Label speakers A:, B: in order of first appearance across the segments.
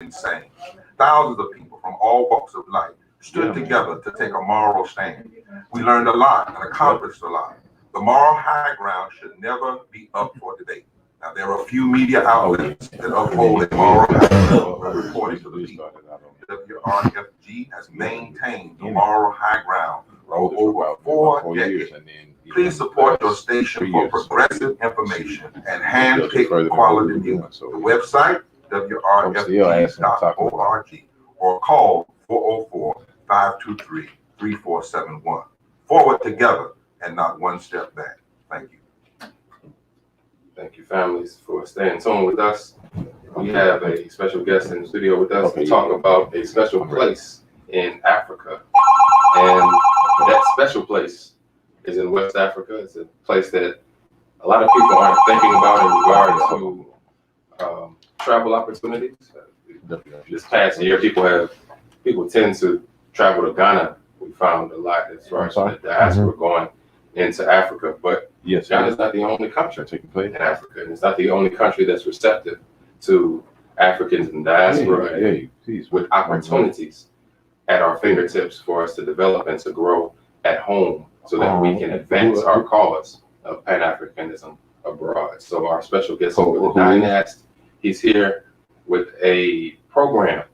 A: insane. Thousands of people from all walks of life stood together to take a moral stand. We learned a lot and accomplished a lot. The moral high ground should never be up for debate. Now, there are a few media outlets that uphold a moral high ground when reporting to the people. WRFG has maintained the moral high ground for over 4 decades. Please support your station for progressive information and hand-picked quality news. The website, WRFG.org, or call 404-523-3471. Forward together and not one step back. Thank you.
B: Thank you, families, for staying tuned with us. We have a special guest in the studio with us to talk about a special place in Africa. And that special place is in West Africa. It's a place that a lot of people aren't thinking about in regards to travel opportunities. This past year, people tend to travel to Ghana. We found a lot as far as the diaspora going into Africa, but Ghana is not the only country taking place in Africa, and it's not the only country that's receptive to Africans in diaspora with opportunities at our fingertips for us to develop and to grow at home so that we can advance our cause of Pan-Africanism abroad. So our special guest over the Dynast, he's here with a program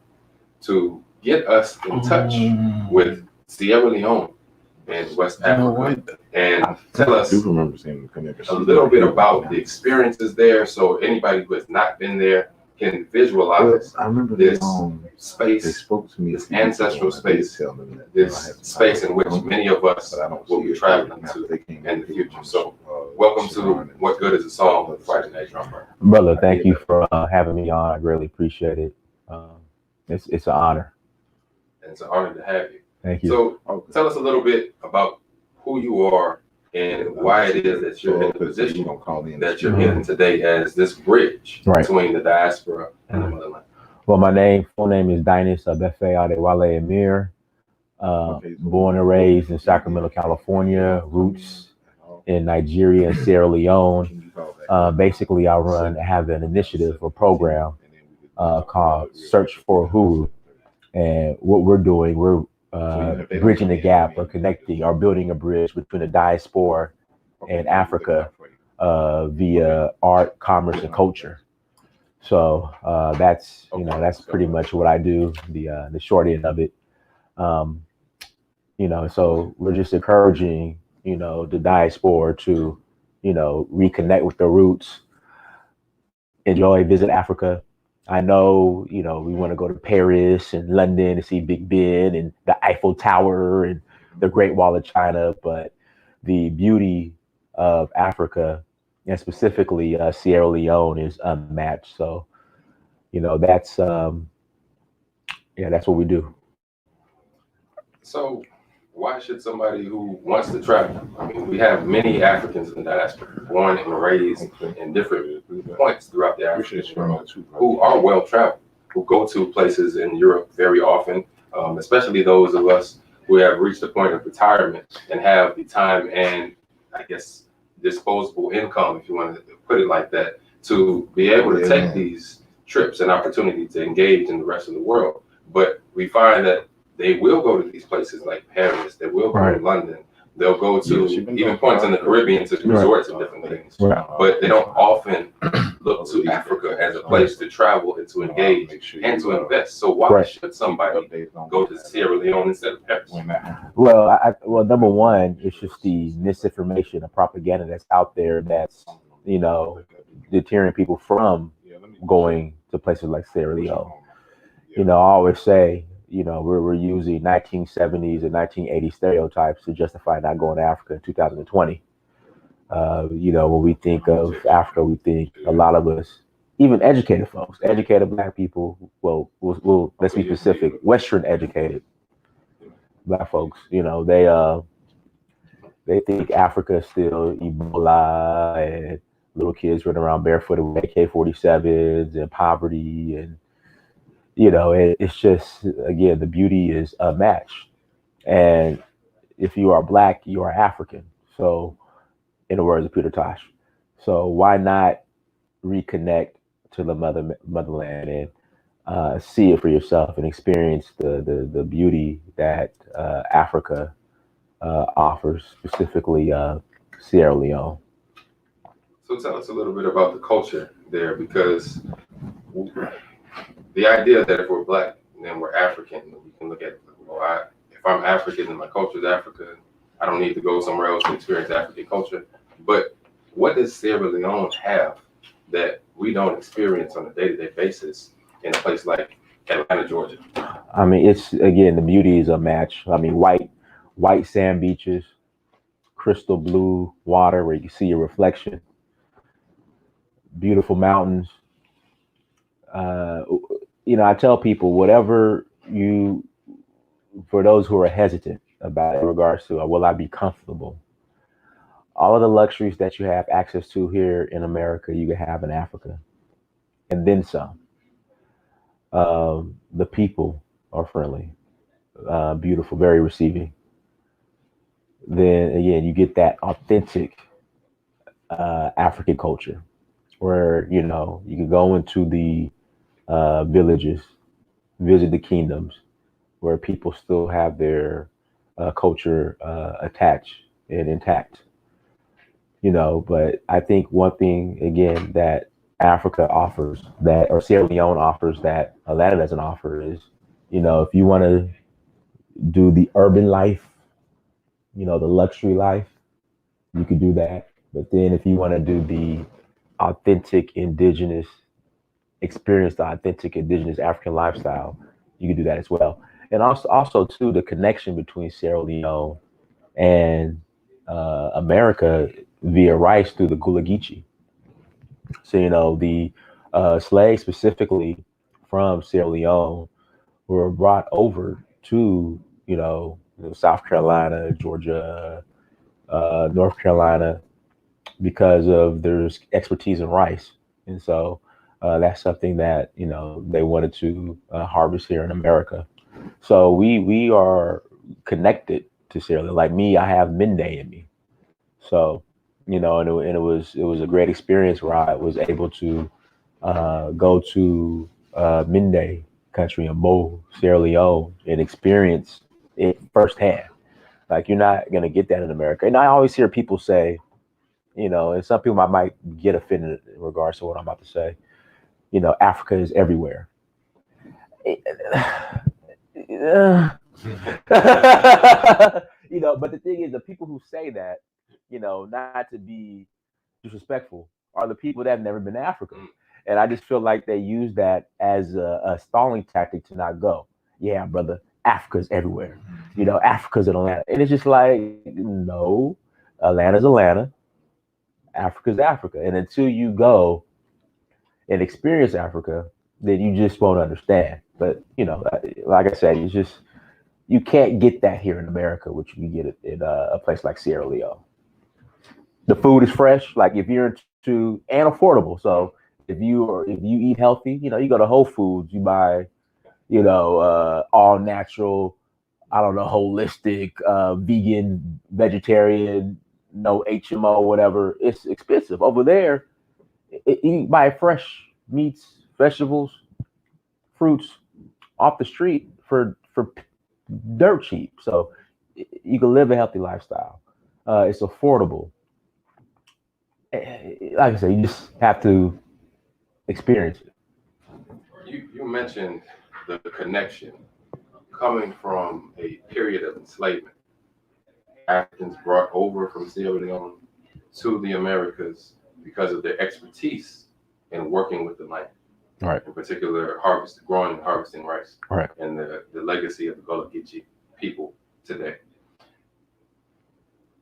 B: to get us in touch with Sierra Leone in West Africa and tell us a little bit about the experiences there, so anybody who has not been there can visualize this space, this ancestral space, this space in which many of us will be traveling to in the future. So welcome to What Good Is a Song with Friday Night Drum.
C: Brother, thank you for having me on. I really appreciate it. It's an honor.
B: And it's an honor to have you.
C: Thank you.
B: So tell us a little bit about who you are and why it is that you're in the position that you're in today as this bridge between the diaspora and the motherland.
C: Well, my full name is Dynast Amir. Born and raised in Sacramento, California, roots in Nigeria and Sierra Leone. Basically, I have an initiative or program called Search for Uhuru. And what we're doing, we're bridging the gap or connecting or building a bridge between the diaspora and Africa via art, commerce, and culture. So that's pretty much what I do, the short end of it. So we're just encouraging, the diaspora to, reconnect with their roots, visit Africa. I know, we want to go to Paris and London to see Big Ben and the Eiffel Tower and the Great Wall of China, but the beauty of Africa and specifically Sierra Leone is unmatched. So, that's what we do.
B: So why should somebody who wants to travel? I mean, we have many Africans in the diaspora, born and raised in different points throughout the African world, who are well traveled, who go to places in Europe very often, especially those of us who have reached a point of retirement and have the time and, I guess, disposable income, if you want to put it like that, to be able to take these trips and opportunity to engage in the rest of the world. But we find that they will go to these places like Paris, they will go to London, they'll go to even points in the Caribbean to resorts and different things. But they don't often look to Africa as a place to travel and to engage and to invest. So why should somebody go to Sierra Leone instead of Paris?
C: Well, number one, it's just the misinformation and propaganda that's out there that's, deterring people from going to places like Sierra Leone. I always say, we're using 1970s and 1980s stereotypes to justify not going to Africa in 2020. When we think of Africa, we think a lot of us, even educated folks, educated Black people, we'll let's be specific, Western educated Black folks, they think Africa is still Ebola and little kids running around barefooted with AK-47s and poverty and it's just, again, the beauty is unmatched. And if you are Black, you are African. So, in the words of Peter Tosh. So why not reconnect to the motherland? And see it for yourself and experience the beauty that Africa offers, specifically Sierra Leone.
B: So tell us a little bit about the culture there, because the idea that if we're Black, then we're African, we can look at, well, if I'm African and my culture is Africa, I don't need to go somewhere else to experience African culture. But what does Sierra Leone have that we don't experience on a day-to-day basis in a place like Atlanta, Georgia?
C: I mean, it's, again, the beauty is a match. I mean, white sand beaches, crystal blue water where you can see your reflection, beautiful mountains. I tell people, whatever for those who are hesitant about it in regards to, will I be comfortable? All of the luxuries that you have access to here in America, you can have in Africa, and then some. The people are friendly, beautiful, very receiving. Then again, you get that authentic African culture where, you can go into the villages, visit the kingdoms where people still have their culture attached and intact. But I think one thing, again, that Africa offers or Sierra Leone offers that Atlanta doesn't offer is, if you want to do the urban life, the luxury life, you could do that. But then if you want to do the authentic indigenous experience, the authentic indigenous African lifestyle, you can do that as well. And also too, the connection between Sierra Leone and America via rice through the Gullah Geechee. So, the slaves specifically from Sierra Leone were brought over to, South Carolina, Georgia, North Carolina, because of their expertise in rice. And so that's something that, they wanted to harvest here in America. So we are connected to Sierra Leone. Like me, I have Mende in me. So, and it was a great experience where I was able to go to Mende country in Mo, Sierra Leone, and experience it firsthand. Like, you're not going to get that in America. And I always hear people say, and some people might get offended in regards to what I'm about to say, Africa is everywhere. But the thing is, the people who say that, not to be disrespectful, are the people that have never been to Africa. And I just feel like they use that as a stalling tactic to not go. Yeah, brother, Africa's everywhere. Africa's in Atlanta. And it's just like, no, Atlanta's Atlanta. Africa's Africa. And until you go and experience Africa, then you just won't understand. But, like I said, it's just, you can't get that here in America, which you can get it in a place like Sierra Leone. The food is fresh, like if you're into, and affordable. So if you eat healthy, you go to Whole Foods, you buy, all natural, holistic, vegan, vegetarian, no HMO, whatever. It's expensive. Over there, you buy fresh meats, vegetables, fruits off the street for dirt cheap. So you can live a healthy lifestyle. It's affordable. Like I said, you just have to experience it.
B: You mentioned the connection coming from a period of enslavement. Africans brought over from Sierra Leone to the Americas because of their expertise in working with the land.
C: Right.
B: In particular, growing and harvesting rice.
C: Right.
B: And the legacy of the Gullah Geechee people today.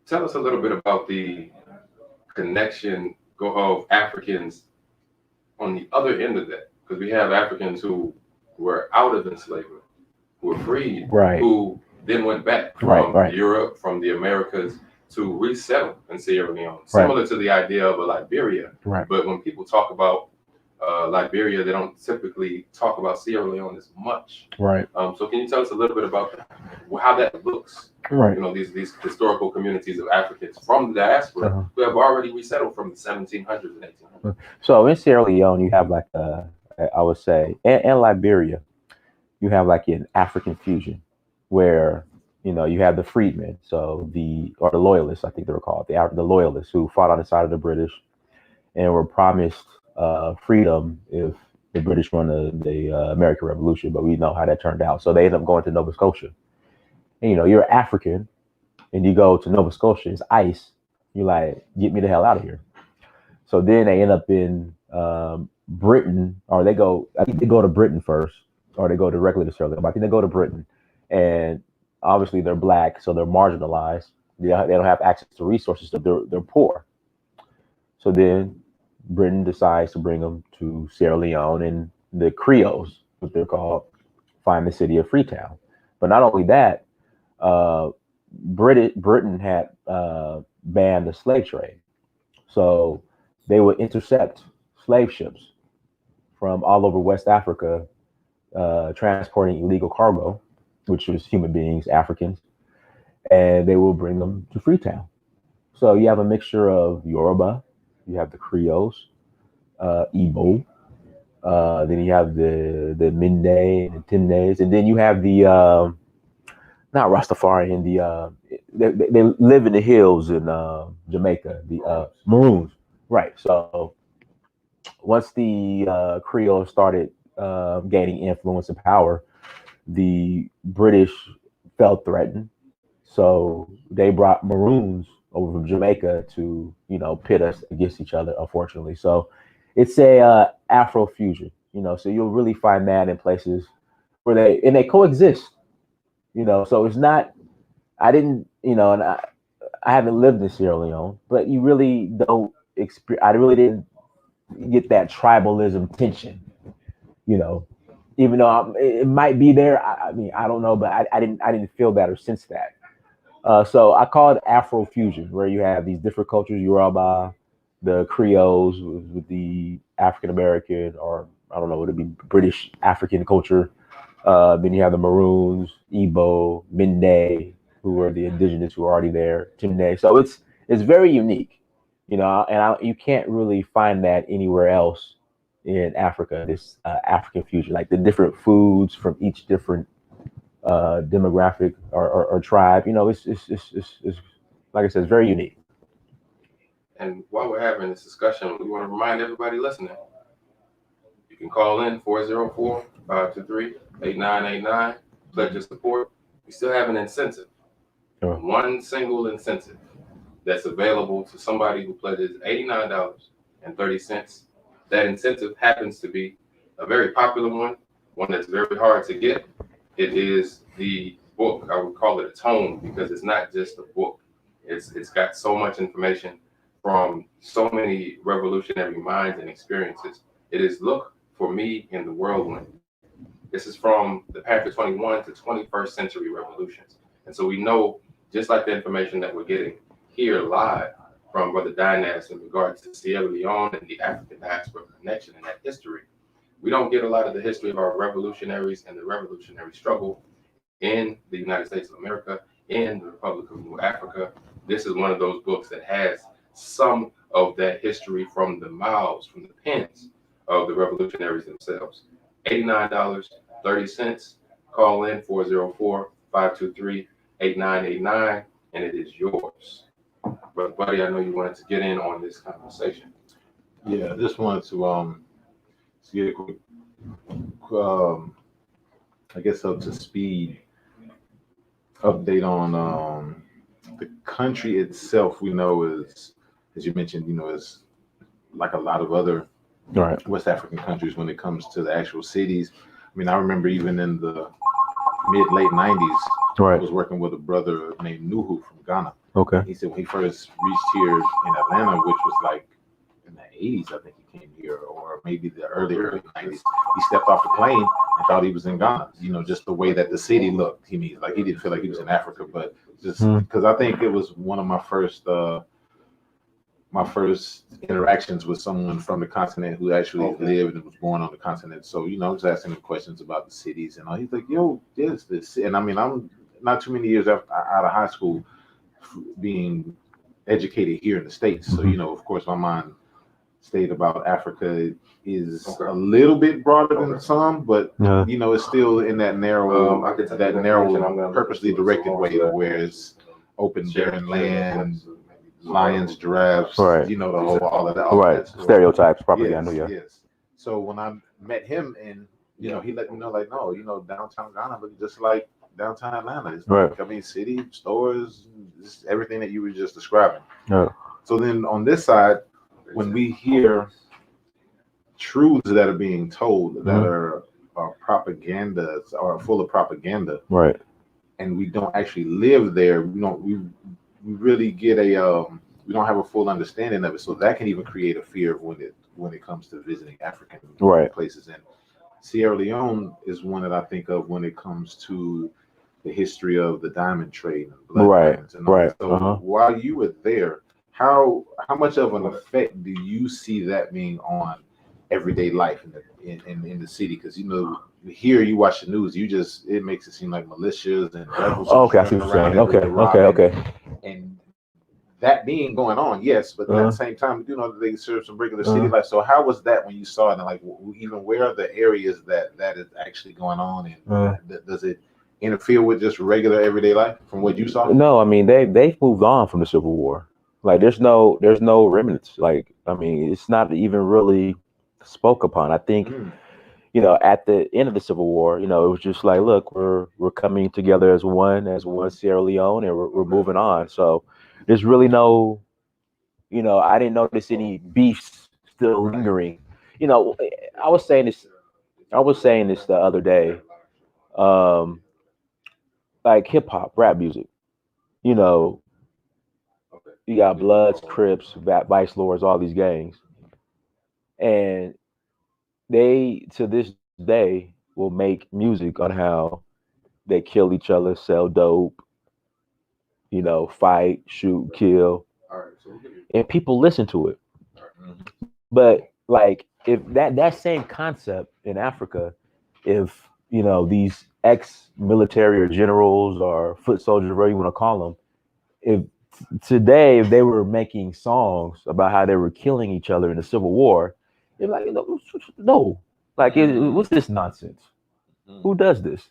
B: Tell us a little bit about the connection of Africans on the other end of that, because we have Africans who were out of enslavement, who were freed,
C: right,
B: who then went back from Europe, from the Americas, to resettle in Sierra Leone, similar to the idea of a Liberia.
C: Right.
B: But when people talk about Liberia, they don't typically talk about Sierra Leone as much.
C: Right.
B: So can you tell us a little bit about how that looks?
C: Right.
B: These historical communities of Africans from the diaspora who have already resettled from the 1700s and 1800s.
C: So in Sierra Leone, you have like a I would say, and Liberia, you have like an African fusion where, you have the freedmen, so or the loyalists, I think they were called, the loyalists who fought on the side of the British and were promised freedom if the British won the American Revolution, but we know how that turned out. So they ended up going to Nova Scotia. And, you're African and you go to Nova Scotia, it's ice. You're like, get me the hell out of here. So then they end up in Britain, or I think they go to Britain first, or they go directly to Sierra Leone. I think they go to Britain, and obviously they're black, so they're marginalized. They don't have access to resources, so they're poor. So then Britain decides to bring them to Sierra Leone, and the Creoles, what they're called, find the city of Freetown. But not only that, Britain had banned the slave trade. So they would intercept slave ships from all over West Africa, transporting illegal cargo, which was human beings, Africans, and they will bring them to Freetown. So you have a mixture of Yoruba, you have the Creoles, Igbo, then you have the Mende and the Timnes, and then you have the not Rastafarian, they live in the hills in Jamaica, the Maroons, right? So once the Creoles started gaining influence and power, the British felt threatened, so they brought Maroons over from Jamaica to pit us against each other. Unfortunately, so it's a Afro-fusion. So you'll really find that in places where they coexist. So it's not. I didn't, and I haven't lived in Sierra Leone, but you really don't experience. I really didn't get that tribalism tension. Even though it might be there. I mean, I don't know, but I didn't feel that or sense that. So I call it Afro-fusion, where you have these different cultures: Yoruba, the Creoles with the African American, or I don't know, would it be British African culture? Then you have the Maroons, Igbo, Mende, who are the indigenous who are already there, Timne. So it's very unique, and you can't really find that anywhere else in Africa. This African fusion, like the different foods from each different demographic or tribe. It's like I said, it's very unique.
B: And while we're having this discussion, we want to remind everybody listening, you can call in 404-523-8989, pledge your support. We still have an incentive, one single incentive that's available to somebody who pledges $89.30. That incentive happens to be a very popular one that's very hard to get. It is the book. I would call it a tome because it's not just a book. It's got so much information from so many revolutionary minds and experiences. It is Look for Me in the Whirlwind. This is from the path of 21 to 21st century revolutions. And so we know, just like the information that we're getting here live from Brother Dynast in regards to Sierra Leone and the African diaspora connection and that history, we don't get a lot of the history of our revolutionaries and the revolutionary struggle in the United States of America, in the Republic of New Africa. This is one of those books that has some of that history from the mouths, from the pens of the revolutionaries themselves. $89.30. Call in 404-523-8989, and it is yours. Brother Buddy, I know you wanted to get in on this conversation.
D: Yeah, I just wanted to get a quick, I guess, up to speed update on the country itself. We know is, as you mentioned, is like a lot of other West African countries when it comes to the actual cities. I mean, I remember even in the late 90s, I was working with a brother named Nuhu from Ghana.
C: Okay.
D: He said when he first reached here in Atlanta, which was like in the 80s, I think he came here, or maybe the early 90s, he stepped off the plane and thought he was in Ghana. Just the way that the city looked. He didn't feel like he was in Africa, but just because I think it was one of my first interactions with someone from the continent who actually lived and was born on the continent. So, I was asking him questions about the cities and all. He's like, yo, there's this. And I mean, I'm not too many years out of high school being educated here in the States. So, of course, my mind state about Africa is a little bit broader than some, but you know, it's still in that narrow, purposely directed way, where it's open, barren land, lions, giraffes, you know, the whole all of that,
C: that stereotypes, propaganda.
D: Yes. So when I met him, and you know, he let me know, like, no, you know, downtown Ghana looks just like downtown Atlanta. It's like, I mean, city, stores, everything that you were just describing. So then on this side, when we hear truths that are being told that are propaganda or full of propaganda, and we don't actually live there, we really get a we don't have a full understanding of it, so that can even create a fear when it comes to visiting African places. And Sierra Leone is one that I think of when it comes to the history of the diamond trade, and blood diamonds and all that. So while you were there, how much of an effect do you see that being on everyday life in the city? Because you know, here you watch the news, it makes it seem like militias and rebels
C: I see what you're saying. Okay.
D: And that being going on, yes, but at the same time, you know, they serve some regular city life. So how was that when you saw it, and like, even where are the areas that is actually going on, and does it interfere with just regular everyday life from what you saw?
C: No, I mean, they've moved on from the Civil War. Like, there's no remnants. Like, I mean, it's not even really spoke upon. I think, you know, at the end of the Civil War, you know, it was just like, look, we're coming together as one Sierra Leone, and we're moving on. So there's really no, you know, I didn't notice any beefs still lingering. You know, I was saying this the other day. Like hip hop, rap music, you know, you got Bloods, Crips, Vice Lords, all these gangs, and they to this day will make music on how they kill each other, sell dope, you know, fight, shoot, kill, and people listen to it. But like, if that same concept in Africa, if you know, these ex-military or generals or foot soldiers, whatever you want to call them, if today if they were making songs about how they were killing each other in the Civil War, you're like, no, like, what's this nonsense? Who does this?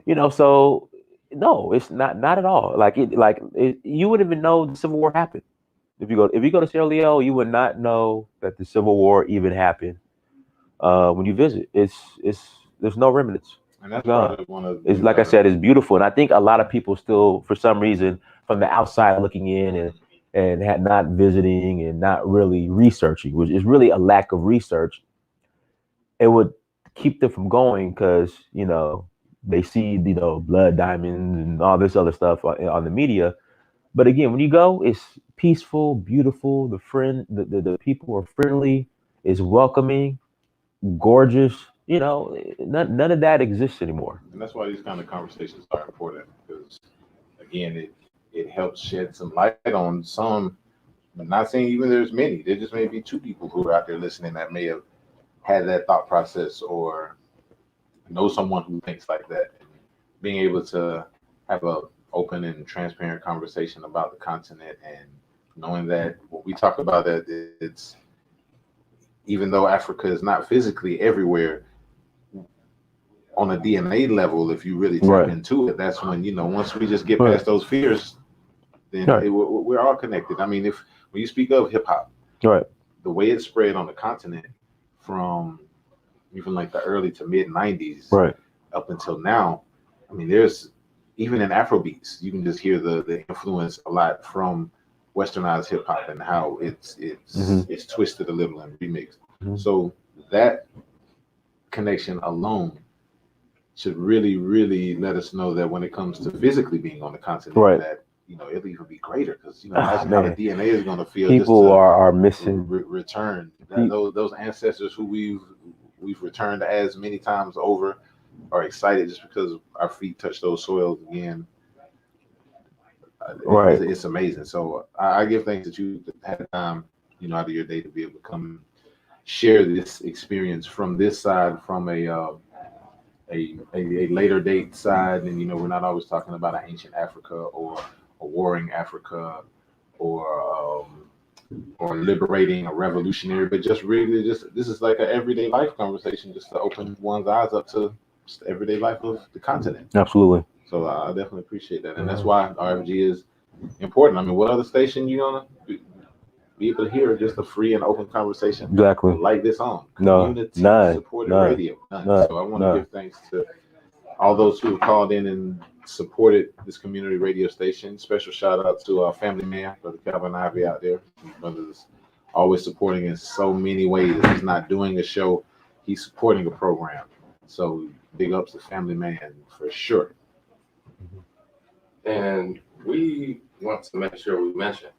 C: You know, so no, it's not at all. You wouldn't even know the Civil War happened. If you go to Sierra Leone, you would not know that the Civil War even happened. When you visit, there's no remnants.
D: And that's probably one of
C: it's like I said, it's beautiful, and I think a lot of people still, for some reason, from the outside looking in and not visiting and not really researching, which is really a lack of research. It would keep them from going because, you know, they see, you know, blood diamonds and all this other stuff on the media. But again, when you go, it's peaceful, beautiful. The people are friendly, is welcoming, gorgeous. You know, none of that exists anymore.
D: And that's why these kind of conversations are important, because again, it helps shed some light on some. I'm not saying even there's many. There just may be two people who are out there listening that may have had that thought process or know someone who thinks like that. And being able to have a open and transparent conversation about the continent, and knowing that when we talk about that, it's, even though Africa is not physically everywhere, on a DNA level, if you really tap into it, that's when, you know, once we just get past those fears, then we're all connected. I mean, when you speak of hip hop, the way it spread on the continent from even like the early to mid 90s up until now, I mean, there's, even in Afrobeats, you can just hear the influence a lot from westernized hip hop and how it's twisted a little and remixed. So that connection alone should really, really let us know that when it comes to physically being on the continent, that, you know, it'll even be greater, because, you know, imagine how the DNA is going to feel.
C: People are missing
D: return. Those ancestors who we've returned as many times over are excited just because our feet touch those soils again. It's amazing. So I give thanks that you had time, you know, out of your day to be able to come and share this experience from this side, from a later date side. And, you know, we're not always talking about an ancient Africa or a warring Africa or or liberating or revolutionary, but just really this is like an everyday life conversation, just to open one's eyes up to just the everyday life of the continent.
C: Absolutely.
D: So I definitely appreciate that, and that's why RFG is important. I mean, what other station you gonna be able to hear just a free and open conversation
C: Exactly.
D: like this on
C: community
D: supported radio? None. So I want to give thanks to all those who have called in and supported this community radio station. Special shout out to our family man, Brother Calvin Ivy out there. Brothers always supporting in so many ways. If he's not doing a show, he's supporting a program. So big ups to family man for sure.
B: And we want to make sure we mention,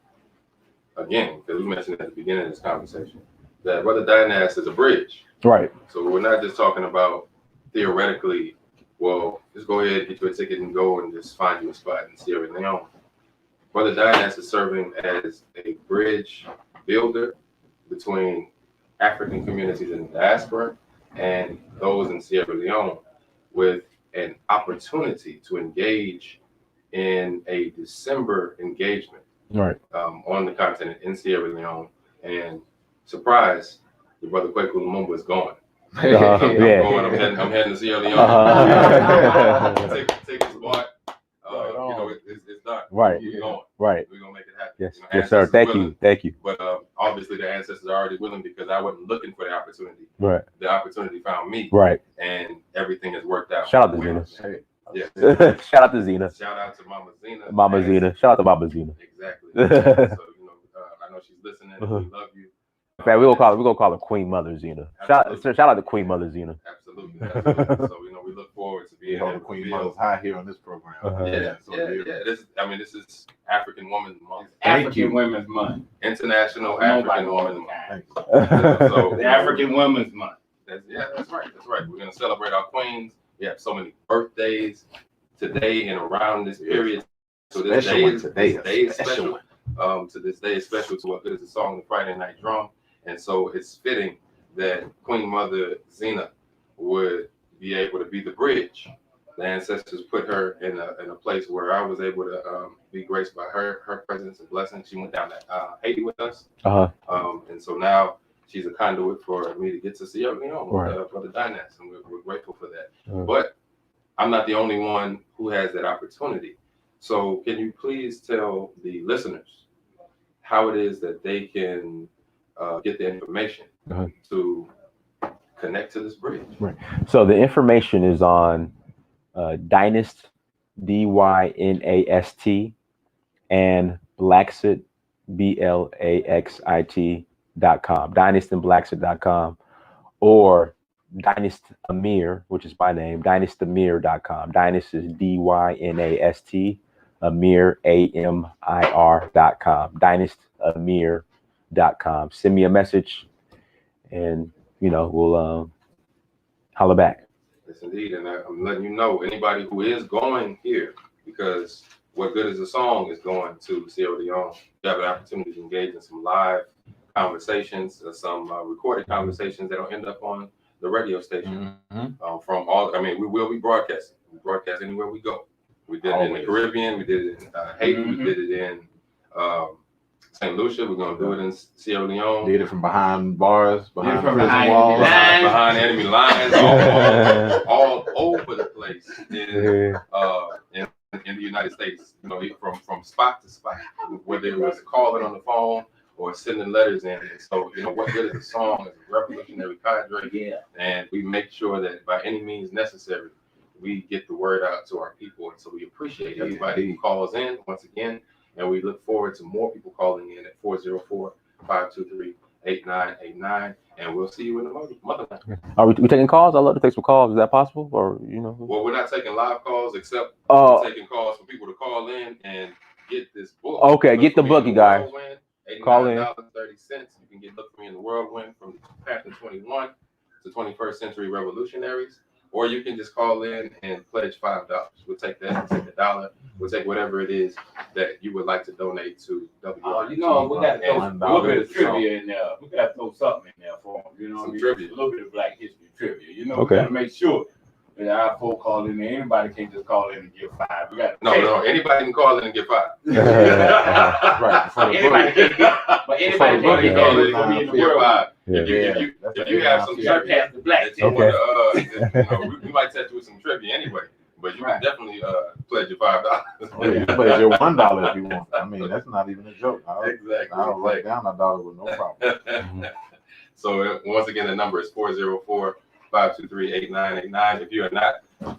B: again, because we mentioned at the beginning of this conversation, that Brother Dynast is a bridge.
C: Right.
B: So we're not just talking about theoretically, well, just go ahead, get you a ticket and go and just find you a spot in Sierra Leone. Brother Dynast is serving as a bridge builder between African communities in the diaspora and those in Sierra Leone, with an opportunity to engage in a December engagement on the continent in Sierra Leone. And surprise, your brother Kwaku Lumumba is going. I'm heading to Sierra Leone. Tickets bought. It's done.
C: Right.
B: We're going.
C: Right.
B: We're gonna make it happen.
C: Yes. Yes, sir. Thank you.
B: But obviously the ancestors are already willing, because I wasn't looking for the opportunity.
C: Right.
B: The opportunity found me.
C: Right.
B: And everything has worked out.
C: Shout out to Zena.
B: Yeah.
C: Shout out to Zena.
B: Shout out to Mama Zena.
C: Mama Zena. Shout out to Mama Zena.
B: Exactly. So I know she's listening. We love you.
C: In fact, we're gonna call her Queen Mother Zena. Shout out to Queen Mother Zena.
B: Absolutely. So we look forward to being
D: the Queen Mother's high here on this program.
B: This is African Women's Month.
E: African Women's Month.
B: International African Women's Month.
E: So the African Women's Month.
B: That's right. We're gonna celebrate our queens. We have so many birthdays today and around this period. So this day is special. To this day is special to what good is the song, the Friday Night Drum. And so it's fitting that Queen Mother Zena would be able to be the bridge. The ancestors put her in a place where I was able to be graced by her presence and blessing. She went down to Haiti with us. And so now she's a conduit for me to get to Sierra Leone with Brother Dynast, and we're grateful for that. But I'm not the only one who has that opportunity. So can you please tell the listeners how it is that they can get the information to connect to this bridge?
C: Right. So the information is on Dynast, Dynast, and Blacksit, Blaxit.com, dynastandblacksit.com, or Dynast Amir, which is my name, dynastamir.com. Dynast is Dynast, Amir, AMIR.com, dynastamir.com. Send me a message and, we'll holler back.
B: Yes, indeed. And I'm letting you know, anybody who is going here, because What Good is a Song is going to Sierra Leone. You have an opportunity to engage in some live conversations, some recorded conversations that'll end up on the radio station. From all, we will be broadcasting. We broadcast anywhere we go. We did it in the Caribbean. We did it in Haiti. We did it in St. Lucia. We're going to do it in Sierra Leone.
D: Did it from behind bars, behind prison
E: walls,
B: behind enemy lines, all over the place in the United States. From spot to spot, whether it was calling on the phone or sending letters in. And so, What Good is a Song is a revolutionary cadre, and we make sure that by any means necessary, we get the word out to our people. And so we appreciate everybody who calls in once again, and we look forward to more people calling in at 404-523-8989, and we'll see you in the motherland.
C: Are we taking calls? I'd love to take some calls. Is that possible? Or
B: Well, we're not taking live calls, except taking calls for people to call in and get this book.
C: Okay, get the book, you guys. Call in.
B: $89.30. You can get Look For Me in the Whirlwind from the Path of 21 to 21st Century Revolutionaries. Or you can just call in and pledge $5. We'll take that. We'll take $1. We'll take whatever it is that you would like to donate to WRFG.
E: We got to throw a little bit of trivia in there. We got to throw something in there for them.
B: Some trivia.
E: A little bit of Black history trivia. We got to make sure Yeah, our folk call in. Anybody can't just call in and give 5. We got
B: No, anybody can call in and get 5.
D: Right. For the
E: Anybody
D: book.
E: can get, but anybody
D: book,
E: can
B: call
E: get
B: in
E: for me in the
B: get
E: world.
B: 5.
C: Yeah.
B: If you have some
E: You gotta
B: trivia
E: pass the black
B: that you
E: test.
B: want to, we might test you with some trivia anyway. But you can definitely pledge your $5.
D: Oh, yeah. But your $1 if you want. I mean, that's not even a joke.
B: Exactly.
D: I'll write down $1 with no problem.
B: So once again, the number is 404-523-8989.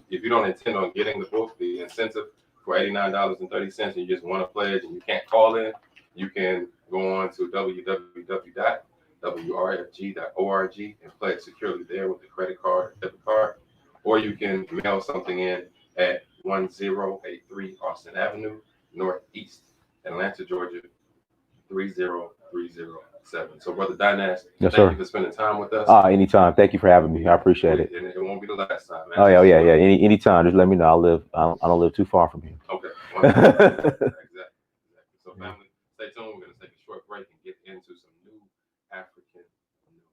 B: If you don't intend on getting the book, the incentive for $89.30, and you just want to pledge and you can't call in, you can go on to www.wrfg.org and pledge securely there with the credit card, debit card, or you can mail something in at 1083 Austin Avenue, Northeast, Atlanta, Georgia, 30307. So, Brother Dynast,
C: Yes,
B: thank
C: sir.
B: you for spending time with us.
C: Anytime. Thank you for having me. I appreciate it.
B: And it won't be the last time, man.
C: Oh yeah. Anytime. Just let me know. I don't live too far from here.
B: Okay. Exactly. So, family, stay tuned. We're going to take a short break and get into some new African news.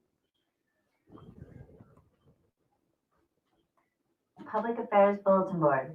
F: Public Affairs Bulletin Board.